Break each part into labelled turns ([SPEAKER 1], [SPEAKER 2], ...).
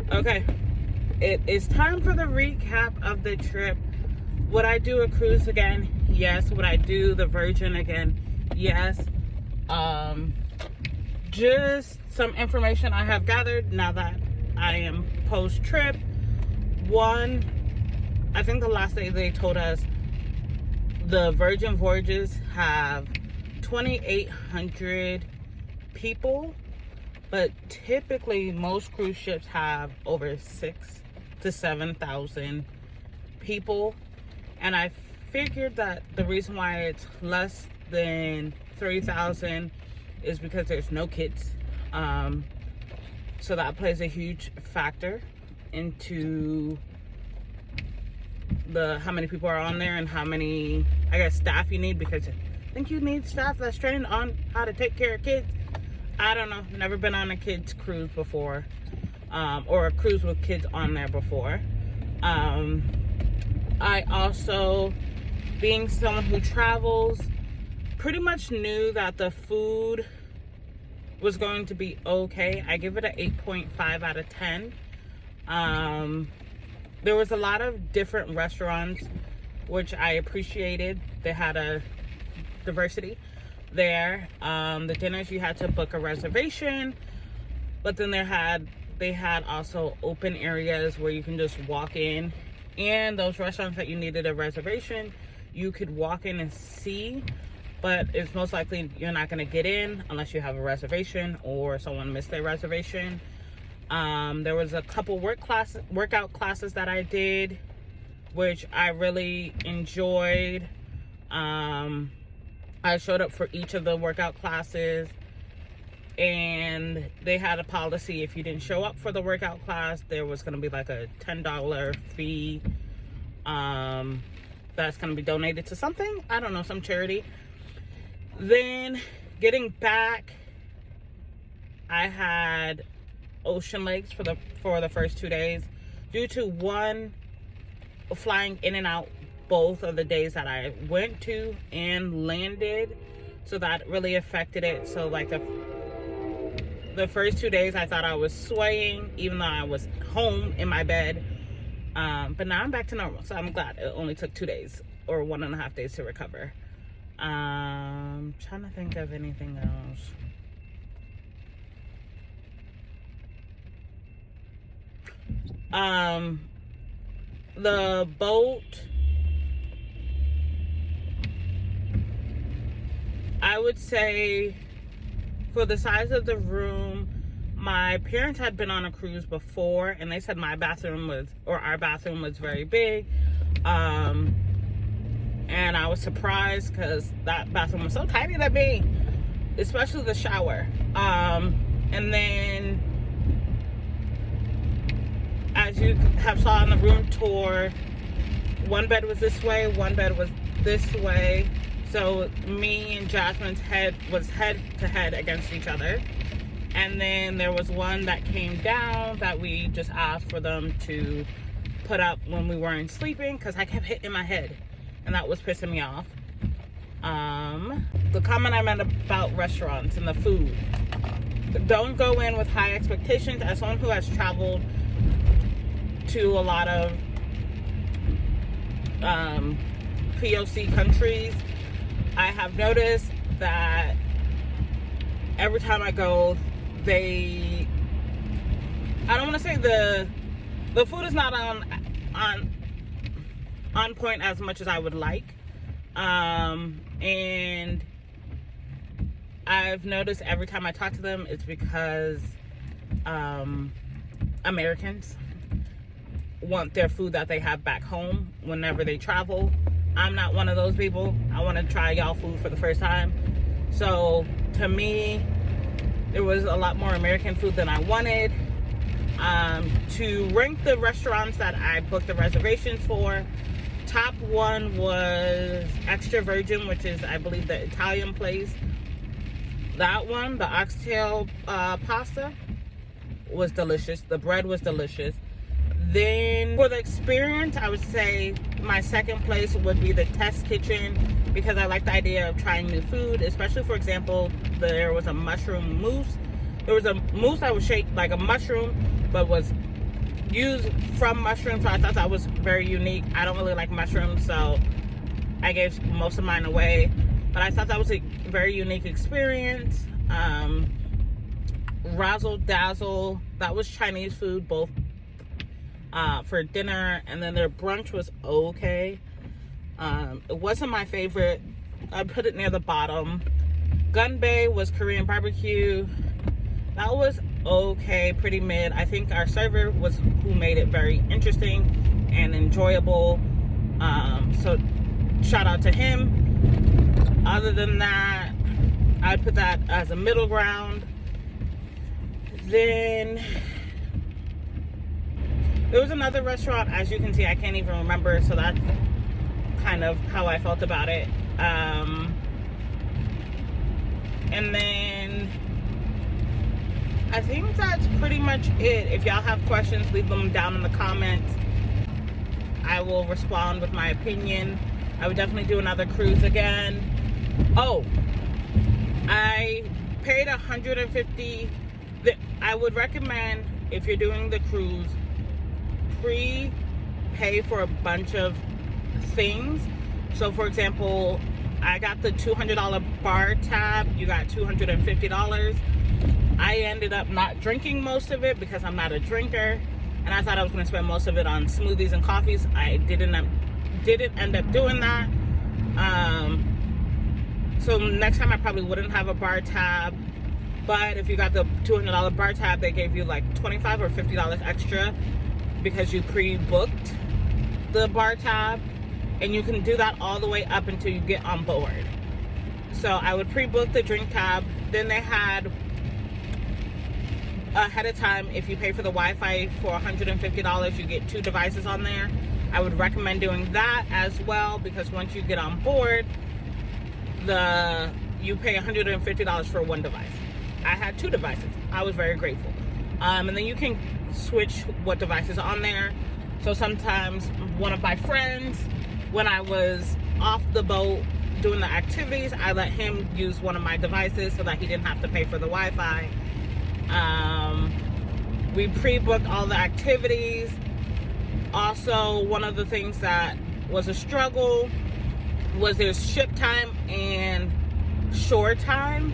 [SPEAKER 1] Okay, it is time for the recap of the trip. Would I do a cruise again? Yes. Would I do the Virgin again? Yes. Just some information I have gathered now that I am post-trip. One, I think the last day they told us the Virgin voyages have 2,800 people, but typically most cruise ships have over 6,000 to 7,000 people. And I figured that the reason why it's less than 3,000 is because there's no kids. So that plays a huge factor into how many people are on there and how many, I guess, staff you need, because I think you need staff that's trained on how to take care of kids. I don't know, never been on a kids cruise before, or a cruise with kids on there before. I also, being someone who travels, pretty much knew that the food was going to be okay. I give it an 8.5 out of 10. There was a lot of different restaurants, which I appreciated. They had a diversity there. The dinners, you had to book a reservation, but then they had also open areas where you can just walk in, and those restaurants that you needed a reservation, you could walk in and see, but it's most likely you're not going to get in unless you have a reservation or someone missed their reservation. There was a couple workout classes that I did, which I really enjoyed. I showed up for each of the workout classes, and they had a policy: if you didn't show up for the workout class, there was going to be like a $10 fee that's going to be donated to something, I don't know, some charity. Then getting back, I had ocean legs for the first 2 days, due to one, flying in and out both of the days that I went to and landed, so that really affected it. So like the first 2 days I thought I was swaying even though I was home in my bed, but now I'm back to normal, so I'm glad it only took 2 days or 1.5 days to recover. Trying to think of anything else. The boat, I would say, for the size of the room, my parents had been on a cruise before, and they said our bathroom was very big. And I was surprised because that bathroom was so tiny to me, especially the shower. And then, as you have saw on the room tour, one bed was this way, one bed was this way. So me and Jasmine's head was head to head against each other. And then there was one that came down that we just asked for them to put up when we weren't sleeping, because I kept hitting my head and that was pissing me off. The comment I meant about restaurants and the food. Don't go in with high expectations. As someone who has traveled to a lot of POC countries, I have noticed that every time I go, I don't want to say the food is not on point as much as I would like, and I've noticed every time I talk to them, it's because Americans want their food that they have back home whenever they travel. I'm not one of those people. I want to try y'all food for the first time. So to me, there was a lot more American food than I wanted. To rank the restaurants that I booked the reservations for, top one was Extra Virgin, which is, I believe, the Italian place. That one, the oxtail pasta, was delicious. The bread was delicious. Then for the experience, I would say my second place would be the Test Kitchen, because I like the idea of trying new food, especially, for example, there was a mushroom mousse. There was a mousse that was shaped like a mushroom, but was used from mushrooms, so I thought that was very unique. I don't really like mushrooms, so I gave most of mine away. But I thought that was a very unique experience. Razzle Dazzle, that was Chinese food, both for dinner, and then their brunch was okay. It wasn't my favorite. I put it near the bottom. Gun Bay was Korean barbecue. That was okay, pretty mid. I think our server was who made it very interesting and enjoyable. So shout out to him. Other than that, I'd put that as a middle ground. Then there was another restaurant, as you can see, I can't even remember, so that's kind of how I felt about it. And then I think that's pretty much it. If y'all have questions, leave them down in the comments. I will respond with my opinion. I would definitely do another cruise again. Oh, I paid $150. I would recommend, if you're doing the cruise, pre-pay for a bunch of things. So for example, I got the $200 bar tab. You got $250. I ended up not drinking most of it because I'm not a drinker, and I thought I was going to spend most of it on smoothies and coffees. I didn't end up doing that. So next time I probably wouldn't have a bar tab. But if you got the $200 bar tab, they gave you like $25 or $50 extra because you pre-booked the bar tab. And you can do that all the way up until you get on board. So I would pre-book the drink tab. Then they had ahead of time, if you pay for the Wi-Fi for $150, you get 2 devices on there. I would recommend doing that as well, because once you get on board, you pay $150 for 1 device. I had 2 devices. I was very grateful. And then you can switch what devices are on there. So sometimes one of my friends, when I was off the boat doing the activities, I let him use one of my devices so that he didn't have to pay for the Wi-Fi. We pre-booked all the activities. Also, one of the things that was a struggle was there's ship time and shore time.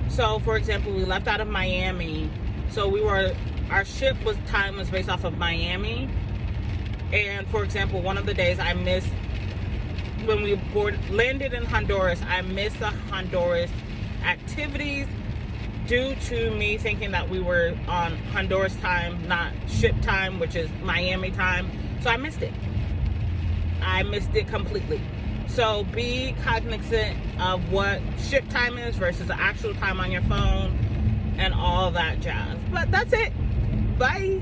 [SPEAKER 1] So for example, we left out of Miami. So our ship time was based off of Miami. And for example, one of the days I missed, when we landed in Honduras, I missed the Honduras activities due to me thinking that we were on Honduras time, not ship time, which is Miami time. So I missed it. I missed it completely. So be cognizant of what ship time is versus the actual time on your phone and all that jazz. But that's it. Bye.